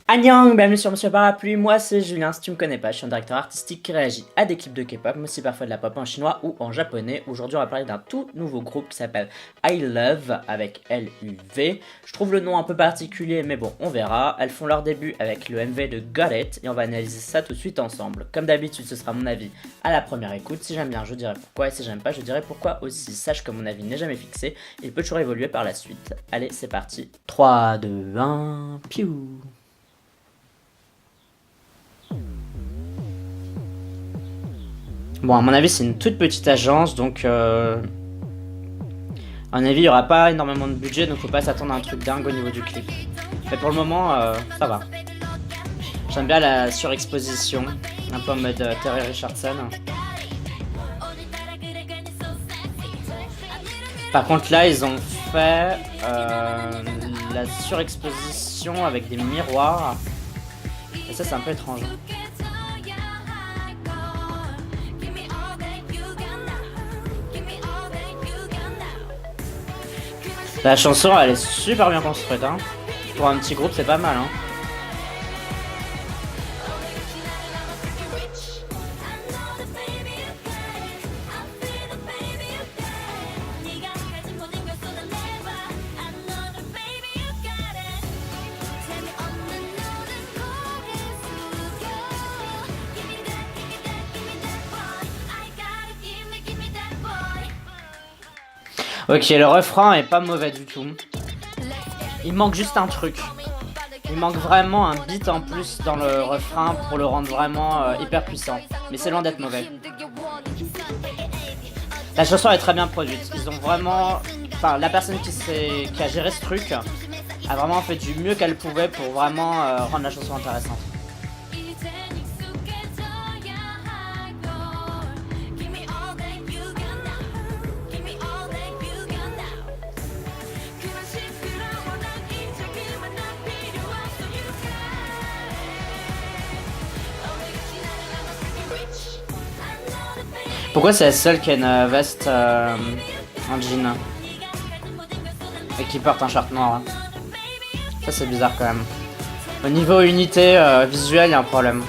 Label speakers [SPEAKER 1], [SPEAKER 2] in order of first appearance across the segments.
[SPEAKER 1] Annyeong, bienvenue sur Monsieur Parapluie, moi c'est Julien, si tu me connais pas, je suis un directeur artistique qui réagit à des clips de K-pop, mais aussi parfois de la pop en chinois ou en japonais. Aujourd'hui on va parler d'un tout nouveau groupe qui s'appelle I Love avec L-U-V. Je trouve le nom un peu particulier mais bon on verra. Elles font leur début avec le MV de Got It et on va analyser ça tout de suite ensemble. Comme d'habitude ce sera mon avis à la première écoute, si j'aime bien je dirai pourquoi et si j'aime pas je dirai pourquoi aussi. Sache que mon avis n'est jamais fixé, il peut toujours évoluer par la suite. Allez c'est parti, 3, 2, 1, piou. Bon, à mon avis, c'est une toute petite agence, donc à mon avis, il n'y aura pas énormément de budget, donc faut pas s'attendre à un truc dingue au niveau du clip. Mais pour le moment, ça va. J'aime bien la surexposition, un peu en mode Terry Richardson. Par contre, là, ils ont fait la surexposition avec des miroirs. Et ça, c'est un peu étrange. La chanson elle est super bien construite hein. Pour un petit groupe c'est pas mal hein. Ok, le refrain est pas mauvais du tout. Il manque juste un truc. Il manque vraiment un beat en plus dans le refrain pour le rendre vraiment hyper puissant. Mais c'est loin d'être mauvais. La chanson est très bien produite. Ils ont vraiment... Enfin, la personne qui a géré ce truc a vraiment fait du mieux qu'elle pouvait pour vraiment rendre la chanson intéressante. Pourquoi c'est la seule qui a une veste en jean et qui porte un short noir? Ça c'est bizarre quand même. Au niveau unité visuelle, il y a un problème.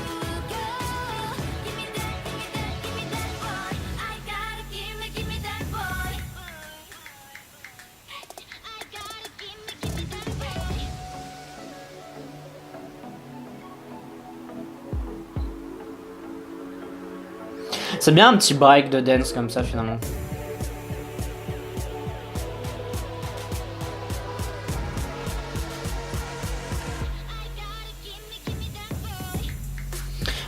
[SPEAKER 1] C'est bien un petit break de dance comme ça finalement.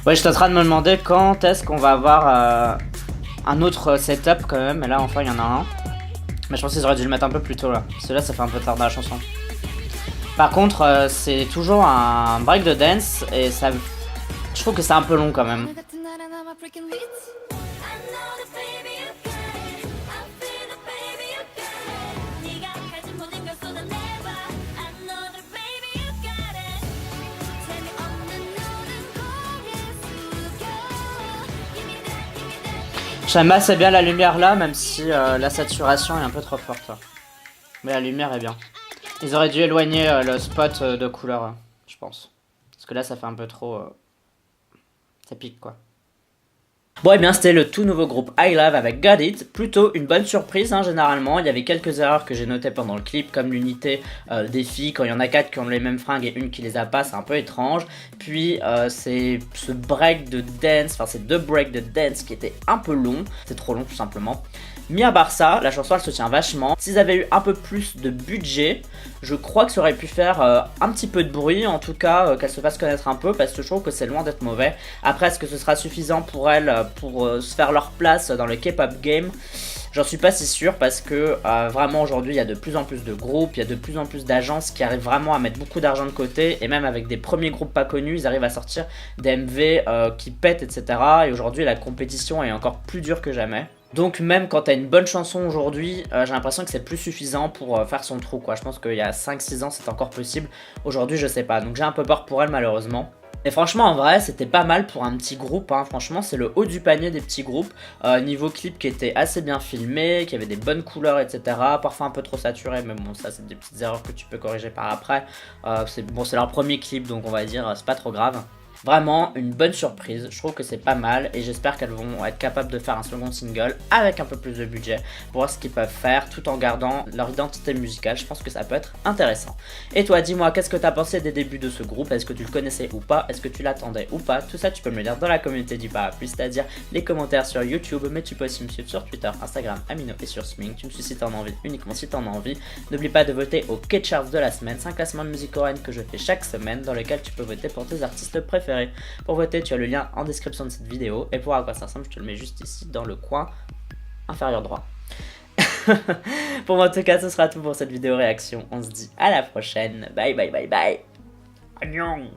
[SPEAKER 1] Ouais, j'étais en train de me demander quand est-ce qu'on va avoir un autre setup quand même, et là enfin il y en a un. Mais je pense qu'ils auraient dû le mettre un peu plus tôt là, parce que là ça fait un peu tard dans la chanson. Par contre c'est toujours un break de dance et ça... Je trouve que c'est un peu long quand même. J'aime assez bien la lumière là, même si la saturation est un peu trop forte. Mais la lumière est bien. Ils auraient dû éloigner le spot de couleur, je pense. Parce que là ça fait un peu trop... Ça pique quoi. Bon et bien c'était le tout nouveau groupe I Love avec Got It, plutôt une bonne surprise hein, généralement. Il y avait quelques erreurs que j'ai notées pendant le clip, comme l'unité des filles, quand il y en a 4 qui ont les mêmes fringues et une qui les a pas, c'est un peu étrange. Puis c'est ce break de dance, enfin c'est deux breaks de dance qui étaient un peu longs, c'est trop long tout simplement. Mis à part ça, la chanson elle se tient vachement. S'ils avaient eu un peu plus de budget, je crois que ça aurait pu faire un petit peu de bruit, en tout cas qu'elle se fasse connaître un peu, parce que je trouve que c'est loin d'être mauvais. Après, est-ce que ce sera suffisant pour elles pour se faire leur place dans le K-pop game? J'en suis pas si sûr parce que vraiment aujourd'hui il y a de plus en plus de groupes, il y a de plus en plus d'agences qui arrivent vraiment à mettre beaucoup d'argent de côté, et même avec des premiers groupes pas connus, ils arrivent à sortir des MV qui pètent, etc. Et aujourd'hui la compétition est encore plus dure que jamais. Donc même quand t'as une bonne chanson aujourd'hui, j'ai l'impression que c'est plus suffisant pour faire son trou quoi. Je pense qu'il y a 5-6 ans c'est encore possible, aujourd'hui je sais pas. Donc j'ai un peu peur pour elle malheureusement. Et franchement, en vrai, c'était pas mal pour un petit groupe, hein. Franchement, c'est le haut du panier des petits groupes. Niveau clip qui était assez bien filmé, qui avait des bonnes couleurs, etc. Parfois un peu trop saturé, mais bon, ça, c'est des petites erreurs que tu peux corriger par après. C'est leur premier clip, donc on va dire, c'est pas trop grave. Vraiment une bonne surprise, je trouve que c'est pas mal et j'espère qu'elles vont être capables de faire un second single avec un peu plus de budget pour voir ce qu'ils peuvent faire tout en gardant leur identité musicale. Je pense que ça peut être intéressant. Et toi, dis-moi, qu'est-ce que t'as pensé des débuts de ce groupe? Est-ce que tu le connaissais ou pas? Est-ce que tu l'attendais ou pas? Tout ça, tu peux me le dire dans la communauté du parapluie, c'est-à-dire les commentaires sur YouTube, mais tu peux aussi me suivre sur Twitter, Instagram, Amino et sur Smink. Tu me suis si t'en as envie, uniquement si t'en as envie. N'oublie pas de voter au K-Charts de la semaine, c'est un classement de musique coréenne que je fais chaque semaine dans lequel tu peux voter pour tes artistes préférés. Pour voter, tu as le lien en description de cette vidéo. Et pour à quoi ça ressemble, je te le mets juste ici dans le coin inférieur droit. Pour moi, en tout cas, ce sera tout pour cette vidéo réaction. On se dit à la prochaine. Bye bye bye bye. Annyeong.